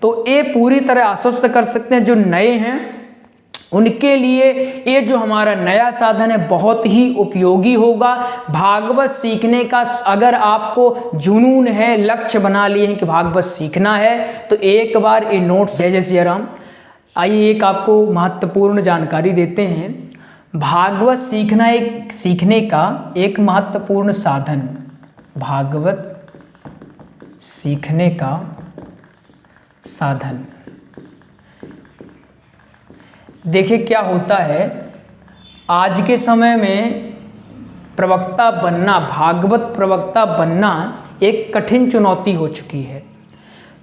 तो ये पूरी तरह आश्वस्त कर सकते हैं जो नए हैं उनके लिए ये जो हमारा नया साधन है बहुत ही उपयोगी होगा। भागवत सीखने का अगर आपको जुनून है, लक्ष्य बना लिए हैं कि भागवत सीखना है, तो एक बार ये नोट्स जय जय सिया राम। आइए एक आपको महत्वपूर्ण जानकारी देते हैं। भागवत सीखने का एक महत्वपूर्ण साधन, भागवत सीखने का साधन। देखिए क्या होता है, आज के समय में प्रवक्ता बनना, भागवत प्रवक्ता बनना एक कठिन चुनौती हो चुकी है।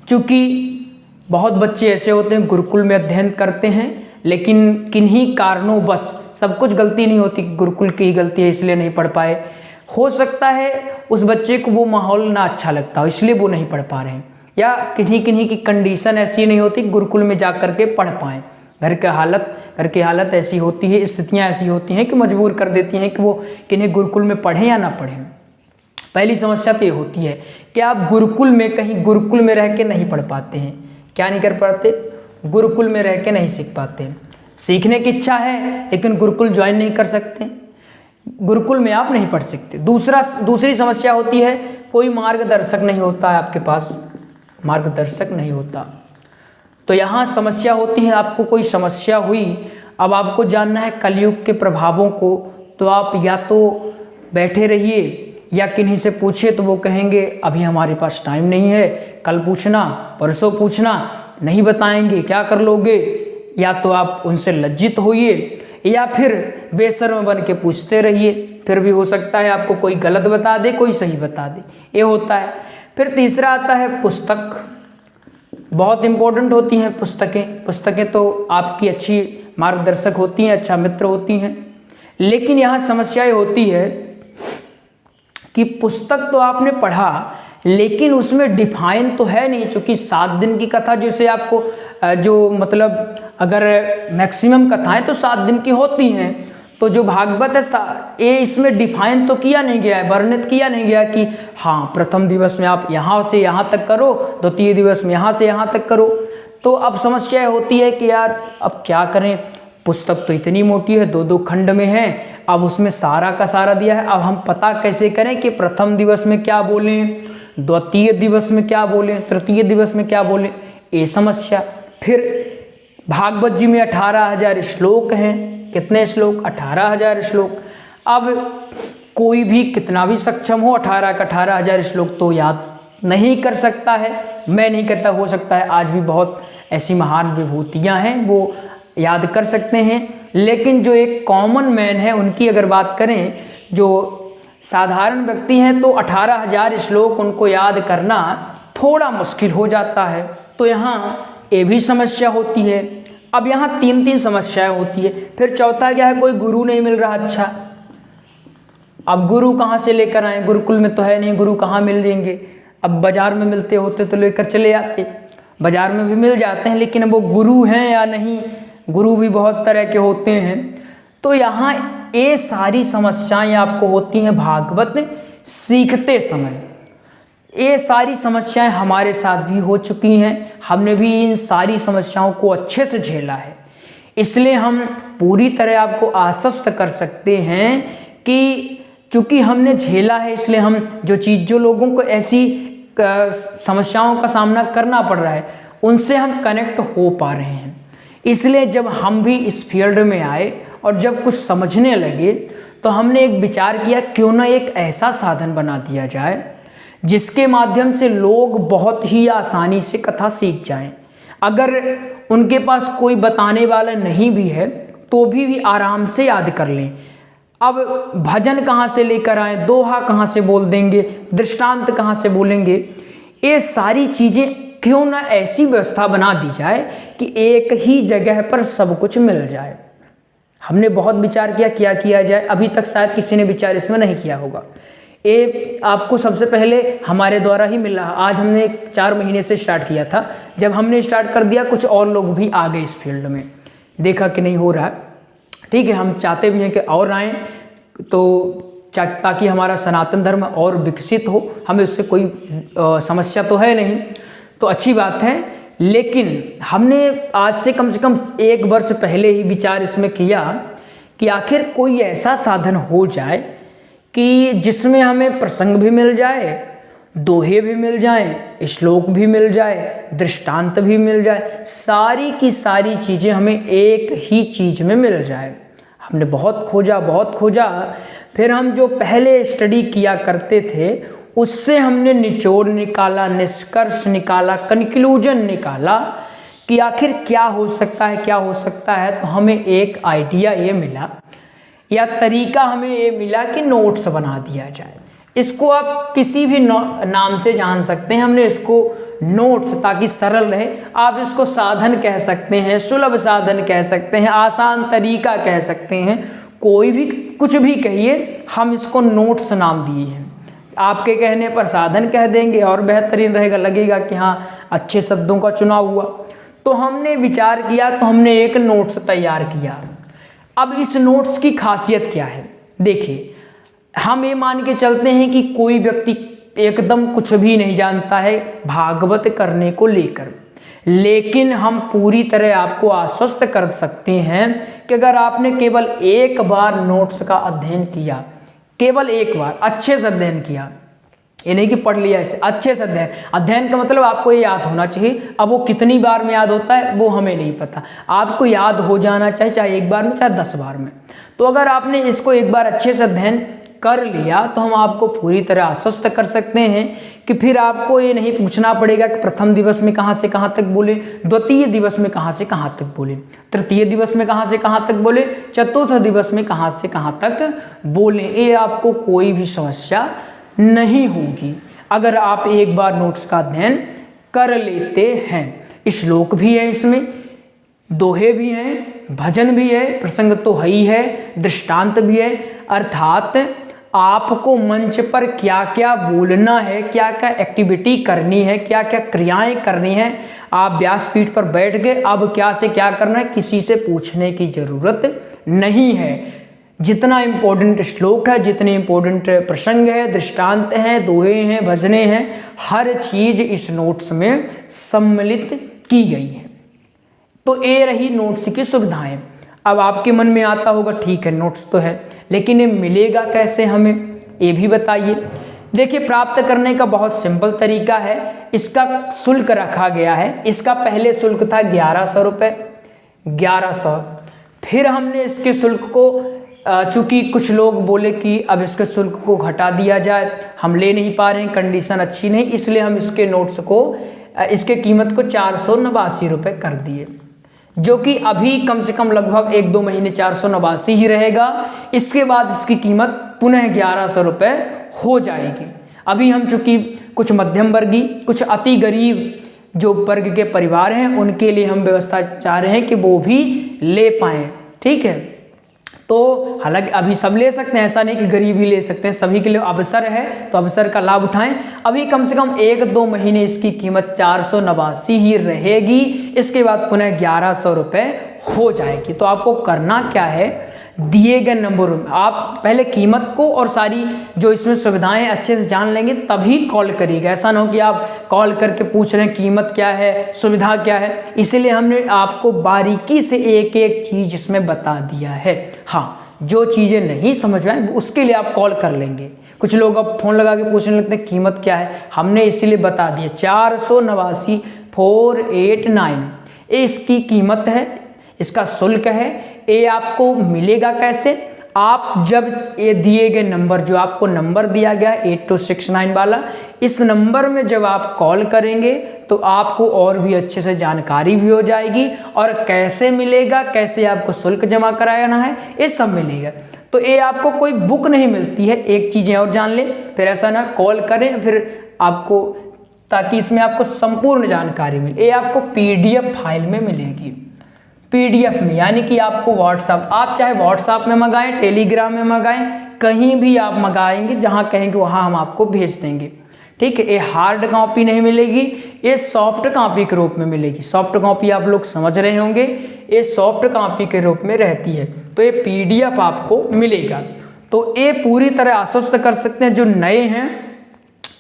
क्योंकि बहुत बच्चे ऐसे होते हैं गुरुकुल में अध्ययन करते हैं, लेकिन किन्हीं कारणों बस, सब कुछ गलती नहीं होती कि गुरुकुल की ही गलती है इसलिए नहीं पढ़ पाए। हो सकता है उस बच्चे को वो माहौल ना अच्छा लगता हो इसलिए वो नहीं पढ़ पा रहे हैं, या किन्हीं की कंडीशन ऐसी नहीं होती गुरुकुल में जा कर के पढ़ पाएँ। घर की हालत ऐसी होती है, स्थितियाँ ऐसी होती हैं कि मजबूर कर देती हैं कि वो किन्हीं गुरुकुल में पढ़ें या ना पढ़ें। पहली समस्या तो ये होती है कि आप गुरुकुल में रह के नहीं पढ़ पाते हैं। क्या नहीं कर पाते? गुरुकुल में रह के नहीं सीख पाते। सीखने की इच्छा है लेकिन गुरुकुल ज्वाइन नहीं कर सकते, गुरुकुल में आप नहीं पढ़ सकते। दूसरी समस्या होती है कोई मार्गदर्शक नहीं होता है, आपके पास मार्गदर्शक नहीं होता। तो यहाँ समस्या होती है, आपको कोई समस्या हुई, अब आपको जानना है कलयुग के प्रभावों को, तो आप या तो बैठे रहिए या किन्हीं से पूछिए, तो वो कहेंगे अभी हमारे पास टाइम नहीं है, कल पूछना, परसों पूछना, नहीं बताएंगे, क्या कर लोगे। या तो आप उनसे लज्जित होइए या फिर बेशर्म बन के पूछते रहिए, फिर भी हो सकता है आपको कोई गलत बता दे, कोई सही बता दे, ये होता है। फिर तीसरा आता है पुस्तक। बहुत इम्पोर्टेंट होती हैं पुस्तकें तो आपकी अच्छी मार्गदर्शक होती हैं, अच्छा मित्र होती हैं। लेकिन यहाँ समस्या ये होती है कि पुस्तक तो आपने पढ़ा लेकिन उसमें डिफाइन तो है नहीं, चूँकि 7 दिन की कथा जैसे आपको जो मतलब अगर मैक्सिमम कथाएं तो 7 दिन की होती हैं, तो जो भागवत है ये इसमें डिफाइन तो किया नहीं गया है, वर्णित किया नहीं गया कि हाँ प्रथम दिवस में आप यहाँ से यहाँ तक करो, द्वितीय दिवस में यहाँ से यहाँ तक करो। तो अब समस्या होती है कि यार अब क्या करें, पुस्तक तो इतनी मोटी है, 2-2 खंड में है, अब उसमें सारा का सारा दिया है, अब हम पता कैसे करें कि प्रथम दिवस में क्या बोलें, द्वितीय दिवस में क्या बोलें, तृतीय दिवस में क्या बोलें, ये समस्या। फिर भागवत जी में 18,000 श्लोक हैं। कितने श्लोक? 18,000 श्लोक। अब कोई भी कितना भी सक्षम हो 18,000 श्लोक तो याद नहीं कर सकता है। मैं नहीं कहता, हो सकता है आज भी बहुत ऐसी महान विभूतियाँ हैं वो याद कर सकते हैं, लेकिन जो एक कॉमन मैन है उनकी अगर बात करें, जो साधारण व्यक्ति हैं, तो 18,000 श्लोक उनको याद करना थोड़ा मुश्किल हो जाता है। तो यहाँ ये भी समस्या होती है। अब यहाँ 3 समस्याएं होती है। फिर चौथा क्या है, कोई गुरु नहीं मिल रहा। अच्छा, अब गुरु कहाँ से लेकर आए? गुरुकुल में तो है नहीं, गुरु कहाँ मिल जाएंगे? अब बाजार में मिलते होते तो लेकर चले आते, बाजार में भी मिल जाते हैं, लेकिन अब वो गुरु हैं या नहीं, गुरु भी बहुत तरह के होते हैं। तो यहाँ ये सारी समस्याएं आपको होती हैं भागवत सीखते समय। ये सारी समस्याएं हमारे साथ भी हो चुकी हैं, हमने भी इन सारी समस्याओं को अच्छे से झेला है, इसलिए हम पूरी तरह आपको आश्वस्त कर सकते हैं कि चूँकि हमने झेला है, इसलिए हम जो लोगों को ऐसी समस्याओं का सामना करना पड़ रहा है उनसे हम कनेक्ट हो पा रहे हैं। इसलिए जब हम भी इस फील्ड में आए और जब कुछ समझने लगे तो हमने एक विचार किया, क्यों ना एक ऐसा साधन बना दिया जाए जिसके माध्यम से लोग बहुत ही आसानी से कथा सीख जाएं। अगर उनके पास कोई बताने वाला नहीं भी है तो भी आराम से याद कर लें। अब भजन कहाँ से लेकर आए, दोहा कहाँ से बोल देंगे, दृष्टांत कहाँ से बोलेंगे, ये सारी चीज़ें क्यों ना ऐसी व्यवस्था बना दी जाए कि एक ही जगह पर सब कुछ मिल जाए। हमने बहुत विचार किया क्या किया जाए, अभी तक शायद किसी ने विचार इसमें नहीं किया होगा। ये आपको सबसे पहले हमारे द्वारा ही मिला। आज हमने 4 महीने से स्टार्ट किया था, जब हमने स्टार्ट कर दिया कुछ और लोग भी आ गए इस फील्ड में, देखा कि नहीं हो रहा है, ठीक है, हम चाहते भी हैं कि और आएँ, तो ताकि हमारा सनातन धर्म और विकसित हो, हमें उससे कोई समस्या तो है नहीं। तो अच्छी बात है लेकिन हमने आज से कम 1 वर्ष पहले ही विचार इसमें किया कि आखिर कोई ऐसा साधन हो जाए कि जिसमें हमें प्रसंग भी मिल जाए, दोहे भी मिल जाएं, श्लोक भी मिल जाए, दृष्टांत भी मिल जाए, सारी की सारी चीज़ें हमें एक ही चीज़ में मिल जाए। हमने बहुत खोजा, फिर हम जो पहले स्टडी किया करते थे उससे हमने निचोड़ निकाला, निष्कर्ष निकाला, कंक्लूजन निकाला कि आखिर क्या हो सकता है। तो हमें एक आइडिया ये मिला या तरीका हमें ये मिला कि नोट्स बना दिया जाए। इसको आप किसी भी नाम से जान सकते हैं, हमने इसको नोट्स, ताकि सरल रहे। आप इसको साधन कह सकते हैं, सुलभ साधन कह सकते हैं, आसान तरीका कह सकते हैं, कोई भी कुछ भी कहिए, हम इसको नोट्स नाम दिए हैं। आपके कहने पर साधन कह देंगे और बेहतरीन रहेगा, लगेगा कि हाँ अच्छे शब्दों का चुनाव हुआ। तो हमने विचार किया, तो हमने एक नोट्स तैयार किया। अब इस नोट्स की खासियत क्या है? देखिए, हम ये मान के चलते हैं कि कोई व्यक्ति एकदम कुछ भी नहीं जानता है भागवत करने को लेकर, लेकिन हम पूरी तरह आपको आश्वस्त कर सकते हैं कि अगर आपने केवल एक बार नोट्स का अध्ययन किया, केवल एक बार अच्छे से अध्ययन किया, ये नहीं कि पढ़ लिया ऐसे, अच्छे से अध्ययन का मतलब आपको ये याद होना चाहिए। अब वो कितनी बार में याद होता है वो हमें नहीं पता, आपको याद हो जाना चाहिए, चाहे एक बार में चाहे 10 बार में। तो अगर आपने इसको एक बार अच्छे से अध्ययन कर लिया तो हम आपको पूरी तरह आश्वस्त कर सकते हैं कि फिर आपको ये नहीं पूछना पड़ेगा कि प्रथम दिवस में कहाँ से कहाँ तक बोले, द्वितीय दिवस में कहाँ से कहाँ तक बोले, तृतीय दिवस में कहाँ से कहाँ तक बोले, चतुर्थ दिवस में कहाँ से कहाँ तक बोले। ये आपको कोई भी समस्या नहीं होगी अगर आप एक बार नोट्स का अध्ययन कर लेते हैं। श्लोक भी है इसमें, दोहे भी हैं, भजन भी है, प्रसंग तो है ही है, दृष्टांत भी है। अर्थात आपको मंच पर क्या क्या बोलना है, क्या क्या एक्टिविटी करनी है, क्या क्या क्रियाएं करनी है, आप व्यासपीठ पर बैठ गए, अब क्या से क्या करना है किसी से पूछने की जरूरत नहीं है। जितना इम्पोर्टेंट श्लोक है, जितने इम्पोर्टेंट प्रसंग है, दृष्टांत हैं, दोहे हैं, भजने हैं, हर चीज इस नोट्स में सम्मिलित की गई है। तो ये रही नोट्स की सुविधाएं। अब आपके मन में आता होगा ठीक है नोट्स तो है, लेकिन ये मिलेगा कैसे हमें, ये भी बताइए। देखिए, प्राप्त करने का बहुत सिंपल तरीका है। इसका शुल्क रखा गया है। इसका पहले शुल्क था 1100 रुपये, 1100। फिर हमने इसके शुल्क को चूँकि कुछ लोग बोले कि अब इसके शुल्क को घटा दिया जाए, हम ले नहीं पा रहे हैं, कंडीशन अच्छी नहीं, इसलिए हम इसके नोट्स को, इसके कीमत को 489 रुपये कर दिए, जो कि अभी कम से कम लगभग 1-2 महीने 489 ही रहेगा। इसके बाद इसकी कीमत पुनः 1100 रुपये हो जाएगी। अभी हम चूँकि कुछ मध्यम वर्गीय, कुछ अति गरीब जो वर्ग के परिवार हैं, उनके लिए हम व्यवस्था चाह रहे हैं कि वो भी ले पाएँ, ठीक है। तो हालांकि अभी सब ले सकते हैं, ऐसा नहीं कि गरीब ही ले सकते हैं, सभी के लिए अवसर है, तो अवसर का लाभ उठाएं। अभी कम से कम 1-2 महीने इसकी कीमत 489 ही रहेगी, इसके बाद पुनः 1100 रुपये हो जाएगी। तो आपको करना क्या है, दिए गए नंबर में आप पहले कीमत को और सारी जो इसमें सुविधाएं अच्छे से जान लेंगे तभी कॉल करिएगा। ऐसा ना हो कि आप कॉल करके पूछ रहे हैं कीमत क्या है, सुविधा क्या है। इसीलिए हमने आपको बारीकी से एक एक चीज़ इसमें बता दिया है। हाँ, जो चीज़ें नहीं समझ में आए उसके लिए आप कॉल कर लेंगे। कुछ लोग अब फ़ोन लगा के पूछने लगते हैं कीमत क्या है, हमने इसीलिए बता दिया 489 489 ये इसकी कीमत है, इसका शुल्क है। ये आपको मिलेगा कैसे, आप जब ये दिए गए नंबर, जो आपको नंबर दिया गया 8269 वाला, इस नंबर में जब आप कॉल करेंगे तो आपको और भी अच्छे से जानकारी भी हो जाएगी और कैसे मिलेगा, कैसे आपको शुल्क जमा कराना है, ये सब मिलेगा। तो ये आपको कोई बुक नहीं मिलती है। एक चीज़ें और जान लें, फिर ऐसा ना कॉल करें फिर आपको, ताकि इसमें आपको संपूर्ण जानकारी मिले। ये आपको PDF फाइल में मिलेगी, PDF में, यानी कि आपको व्हाट्सअप, आप चाहे व्हाट्सअप में मंगाएं, टेलीग्राम में मंगाएं, कहीं भी आप मंगाएंगे, जहां कहेंगे वहां हम आपको भेज देंगे, ठीक है। ये हार्ड कॉपी नहीं मिलेगी, ये सॉफ्ट कॉपी के रूप में मिलेगी। सॉफ्ट कॉपी आप लोग समझ रहे होंगे, ये सॉफ्ट कॉपी के रूप में रहती है। तो ये PDF आपको मिलेगा। तो ये पूरी तरह आश्वस्त कर सकते हैं जो नए हैं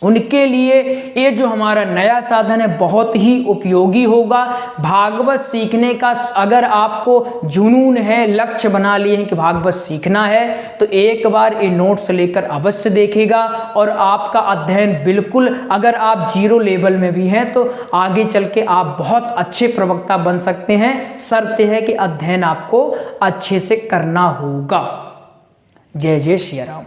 उनके लिए ये जो हमारा नया साधन है बहुत ही उपयोगी होगा। भागवत सीखने का अगर आपको जुनून है, लक्ष्य बना लिए हैं कि भागवत सीखना है, तो एक बार ये नोट्स लेकर अवश्य देखिएगा और आपका अध्ययन बिल्कुल, अगर आप 0 लेवल में भी हैं तो आगे चल के आप बहुत अच्छे प्रवक्ता बन सकते हैं। शर्त है कि अध्ययन आपको अच्छे से करना होगा। जय जय श्री राम।